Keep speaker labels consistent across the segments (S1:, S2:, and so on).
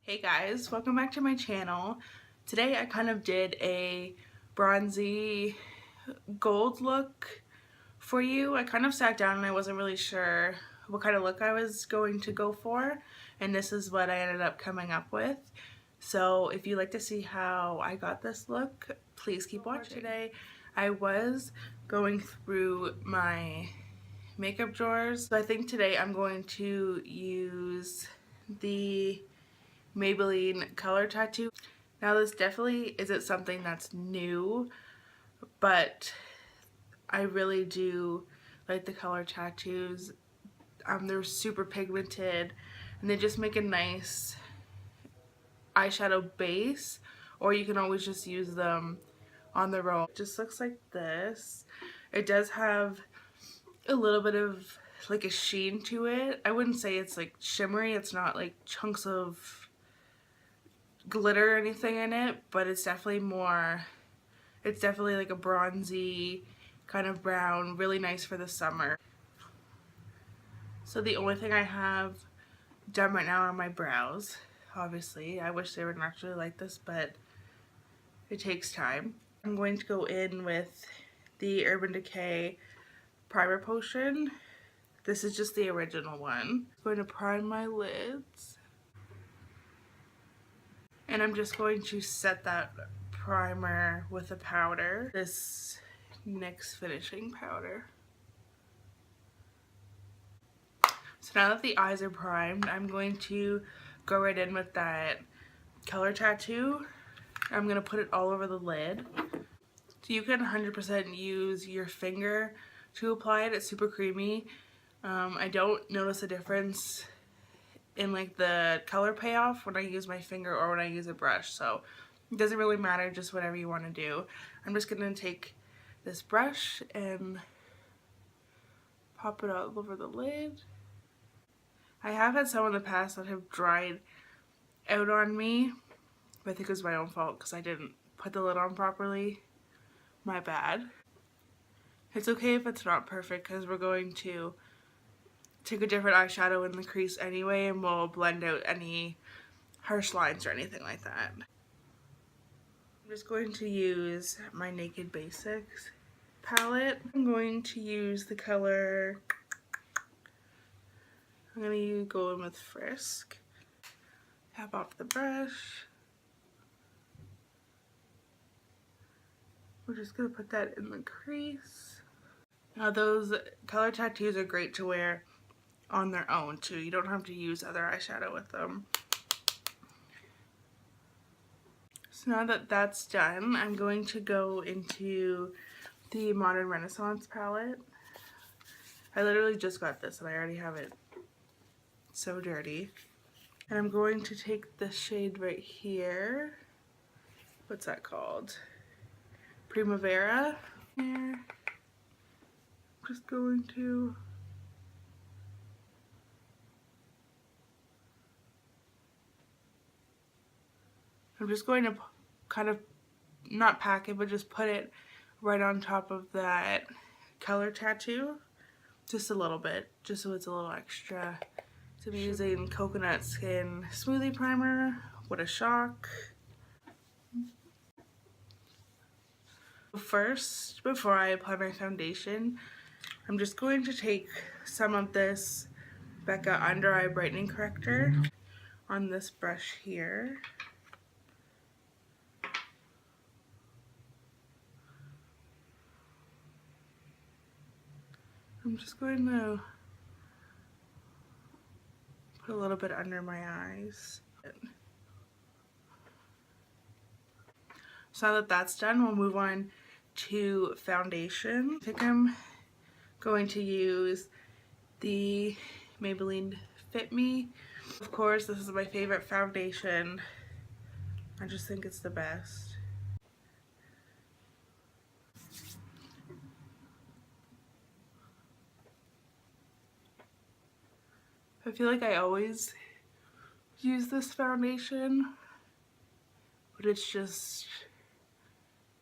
S1: Hey guys, welcome back to my channel. Today I kind of did a bronzy gold look for you. I kind of sat down and I wasn't really sure what kind of look I was going to go for, and this is what I ended up coming up with. So if you'd like to see how I got this look, please keep watching. Today I was going through my makeup drawers. So I think today I'm going to use the Maybelline color tattoo. Now this definitely isn't something that's new, but I really do like the color tattoos. They're super pigmented and they just make a nice eyeshadow base, or you can always just use them on their own. It just looks like this. It does have a little bit of like a sheen to it. I wouldn't say it's like shimmery, it's not like chunks of glitter or anything in it, but it's definitely like a bronzy kind of brown, really nice for the summer. So the only thing I have done right now are my brows. Obviously, I wish they were naturally like this, but it takes time. I'm going to go in with the Urban Decay primer potion. This is just the original one. I'm going to prime my lids. And I'm just going to set that primer with a powder, this NYX finishing powder. So now that the eyes are primed, I'm going to go right in with that color tattoo. I'm going to put it all over the lid. So you can 100% use your finger to apply it. It's super creamy. I don't notice a difference in like the color payoff when I use my finger or when I use a brush, so it doesn't really matter, just whatever you want to do. I'm just gonna take this brush and pop it all over the lid. I have had some in the past that have dried out on me, but I think it was my own fault because I didn't put the lid on properly. My bad. It's okay if it's not perfect because we're going to take a different eyeshadow in the crease anyway, and we'll blend out any harsh lines or anything like that. I'm just going to use my Naked Basics palette. I'm going to use the color, I'm going to go in with Frisk. Tap off the brush. We're just going to put that in the crease. Now those color tattoos are great to wear on their own too. You don't have to use other eyeshadow with them. So now that that's done, I'm going to go into the Modern Renaissance palette. I literally just got this and I already have it so dirty. And I'm going to take the shade right here. What's that called? Primavera. Here. Just going to I'm just going to kind of not pack it, but just put it right on top of that color tattoo. Just a little bit, just so it's a little extra. So I'm using Coconut Skin Smoothie Primer. What a shock. First, before I apply my foundation, I'm just going to take some of this Becca Under Eye Brightening Corrector on this brush here. I'm just going to put a little bit under my eyes. So now that that's done, we'll move on to foundation. I think I'm going to use the Maybelline Fit Me. Of course, this is my favorite foundation. I just think it's the best. I feel like I always use this foundation, but it's just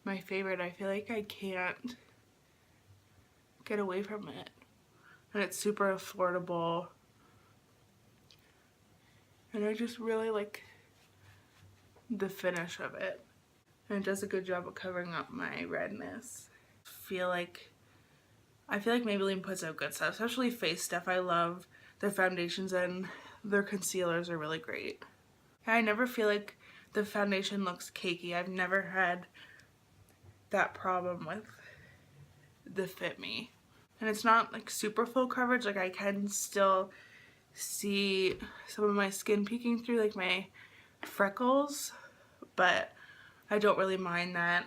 S1: my favorite. I feel like I can't get away from it. And it's super affordable. And I just really like the finish of it. And it does a good job of covering up my redness. I feel like Maybelline puts out good stuff, especially face stuff. I love their foundations and their concealers are really great. I never feel like the foundation looks cakey. I've never had that problem with the Fit Me. And it's not like super full coverage, like I can still see some of my skin peeking through, like my freckles, but I don't really mind that.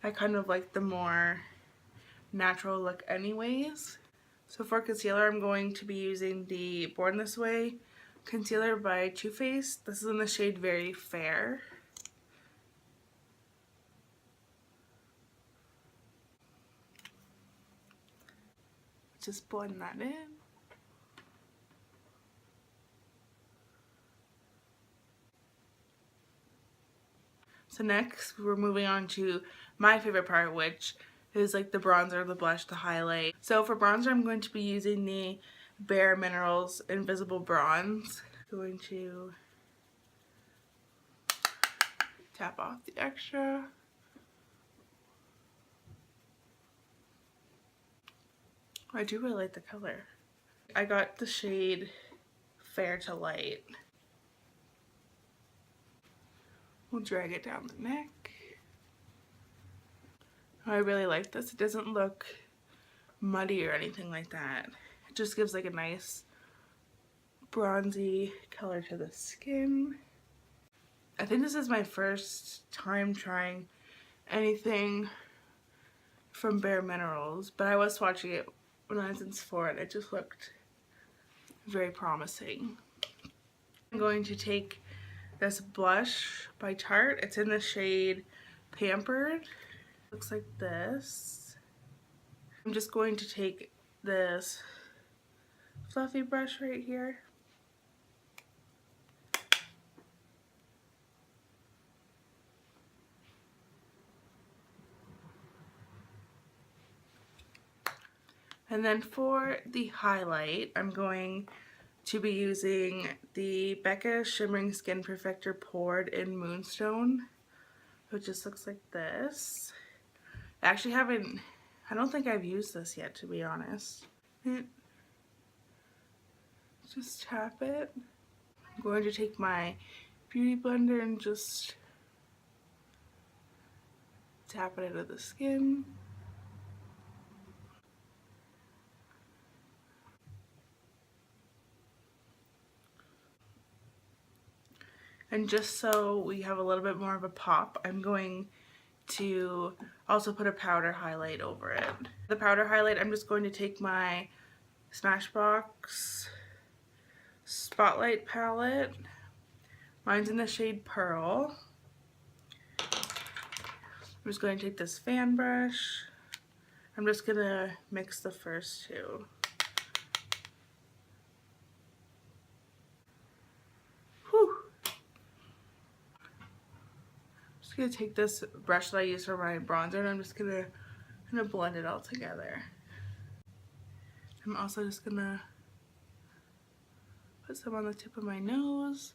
S1: I kind of like the more natural look anyways. So for concealer, I'm going to be using the Born This Way concealer by Too Faced. This is in the shade Very Fair. Just blend that in. So next, we're moving on to my favorite part, which is like the bronzer, the blush, the highlight. So for bronzer, I'm going to be using the Bare Minerals Invisible Bronze. I'm going to tap off the extra. I do really like the color. I got the shade Fair to Light. We'll drag it down the neck. I really like this. It doesn't look muddy or anything like that. It just gives like a nice bronzy color to the skin. I think this is my first time trying anything from Bare Minerals, but I was swatching it when I was in Sephora and it just looked very promising. I'm going to take this blush by Tarte. It's in the shade Pampered. Looks like this. I'm just going to take this fluffy brush right here. And then for the highlight, I'm going to be using the Becca Shimmering Skin Perfector Poured in Moonstone, which just looks like this. I actually I don't think I've used this yet, to be honest. Just tap it. I'm going to take my beauty blender and just tap it into the skin. And just so we have a little bit more of a pop, I'm going to also put a powder highlight over it. The powder highlight, I'm just going to take my Smashbox Spotlight palette. Mine's in the shade Pearl. I'm just going to take this fan brush. I'm just going to mix the first two. Whew. I'm just going to take this brush that I use for my bronzer and I'm just going to blend it all together. I'm also just going to put some on the tip of my nose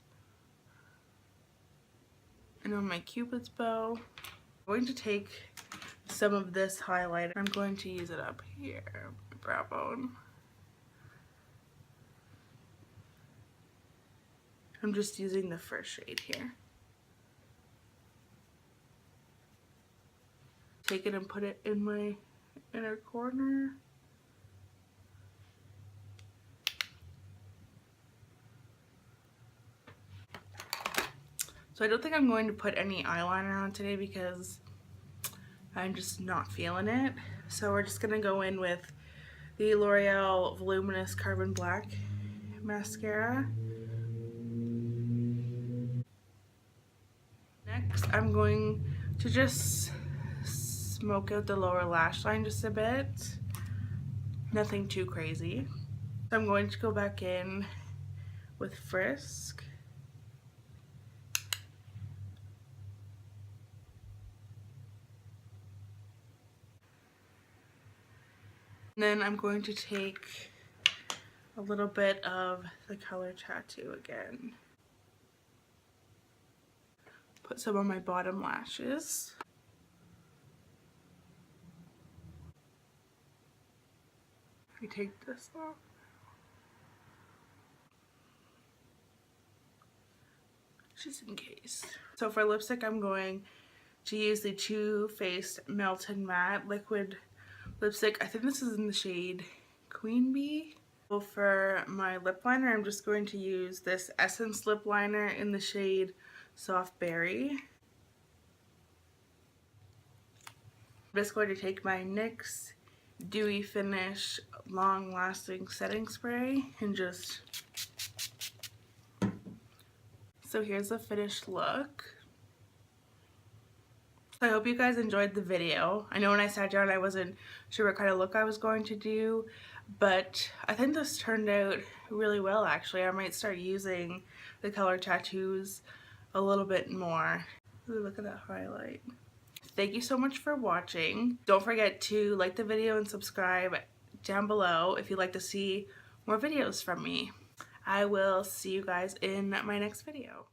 S1: and on my Cupid's bow. I'm going to take some of this highlight. I'm going to use it up here, my brow bone. I'm just using the first shade here. Take it and put it in my inner corner. So I don't think I'm going to put any eyeliner on today because I'm just not feeling it. So we're just gonna go in with the L'Oreal Voluminous Carbon Black mascara. Next, I'm going to just smoke out the lower lash line just a bit. Nothing too crazy. So I'm going to go back in with Frisk. And then I'm going to take a little bit of the color Tattoo again. put some on my bottom lashes. I take this off. Just in case. So for lipstick, I'm going to use the Too Faced Melted Matte Liquid Lipstick. I think this is in the shade Queen Bee. For my lip liner, I'm just going to use this Essence lip liner in the shade Soft Berry. I'm just going to take my NYX Dewy Finish Long Lasting Setting Spray and just... So here's the finished look. So I hope you guys enjoyed the video. I know when I sat down I wasn't sure what kind of look I was going to do, but I think this turned out really well actually. I might start using the color tattoos a little bit more. Ooh, look at that highlight. Thank you so much for watching. Don't forget to like the video and subscribe down below if you'd like to see more videos from me. I will see you guys in my next video.